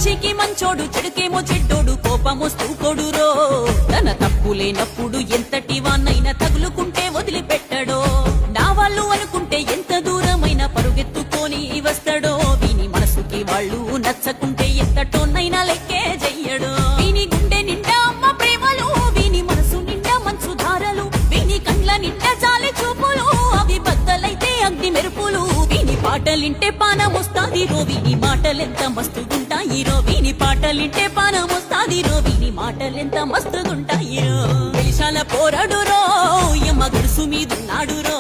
మంచికి మంచోడు చెడుకేమో చెడ్డోడు కోపమొస్తూ కొడురో తన తప్పు లేనప్పుడు ఎంతటి వాన్నైనా తగులుకుంటే వదిలిపెట్టడో నా వాళ్ళు అనుకుంటే ఎంత దూరమైనా పరుగెత్తుకొని వస్తాడో వీని మనసుకి వాళ్ళు నచ్చకుంటే ఎంతటోనైనా లెక్కే చెయ్యడో వీని గుండె నిండా అమ్మ ప్రేమలు వీని మనసు నిండా మంచు ధారలు వీని కండ్ల నిండా జాలి చూపులు అవి బద్దలైతే అగ్ని మెరుపులు వీని పాటలింటే పానమొస్తాది రో వీని మాటలెంత మస్తుగుంటాయి రో వీని పాటలింటే పానమొస్తాది రో వీని మాటలెంత మస్తుగుంటాయి రో వెలిశాల పోరాడు రో యమ్మ గడుసు మీదున్నాడు రో